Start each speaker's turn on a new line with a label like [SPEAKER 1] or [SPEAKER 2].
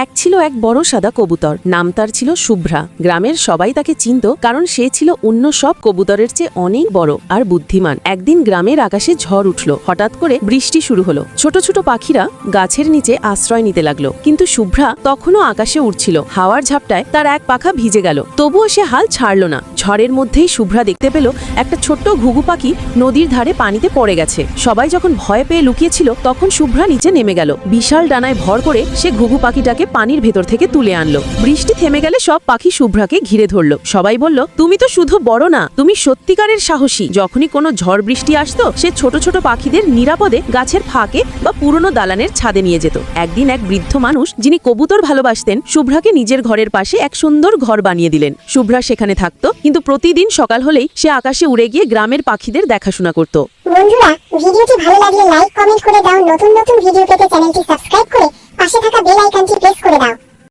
[SPEAKER 1] এক ছিল এক বড় সাদা কবুতর, নাম তার ছিল শুভ্রা। গ্রামের সবাই তাকে চিনত, কারণ সে ছিল অন্য সব কবুতরের চেয়ে অনেক বড় আর বুদ্ধিমান। একদিন গ্রামের আকাশে ঝড় উঠল, হঠাৎ করে বৃষ্টি শুরু হলো। ছোট ছোট পাখিরা গাছের নিচে আশ্রয় নিতে লাগলো, কিন্তু শুভ্রা তখনও আকাশে উড়ছিল। হাওয়ার ঝাপটায় তার এক পাখা ভিজে গেল, তবুও সে হাল ছাড়ল না। ঝড়ের মধ্যেই শুভ্রা দেখতে পেল একটা ছোট্ট ঘুঘু পাখি নদীর ধারে পানিতে পড়ে গেছে। সবাই যখন ভয় পেয়ে লুকিয়েছিল, তখন শুভ্রা নিচে নেমে গেল। বিশাল ডানায় ভর করে সে ঘুঘু পাখিটাকে পানির ভেতর থেকে তুলে আনলো। বৃষ্টি থেমে গেলে সব পাখি শুভ্রাকে ঘিরে ধরলো। সবাই বলল, তুমি তো শুধু বড় না, তুমি সত্যিকারের সাহসী। যখনই কোনো ঝড় বৃষ্টি আসতো, সে ছোট ছোট পাখিদের নিরাপদে গাছের ফাঁকে বা পুরনো দালানের ছাদে নিয়ে যেত। একদিন এক বৃদ্ধ মানুষ, যিনি কবুতর ভালোবাসতেন, শুভ্রাকে নিজের ঘরের পাশে এক সুন্দর ঘর বানিয়ে দিলেন। শুভ্রা সেখানে থাকতো, কিন্তু প্রতিদিন সকাল হলেই সে আকাশে উড়ে গিয়ে গ্রামের পাখিদের দেখাশোনা করত।
[SPEAKER 2] বন্ধুরা, ভিডিওটি ভালো লাগলে লাইক কমেন্ট করে দাও। নতুন নতুন ভিডিও পেতে চ্যানেলটি সাবস্ক্রাইব করে পাশে থাকা বেল আইকনটি প্রেস করে দাও।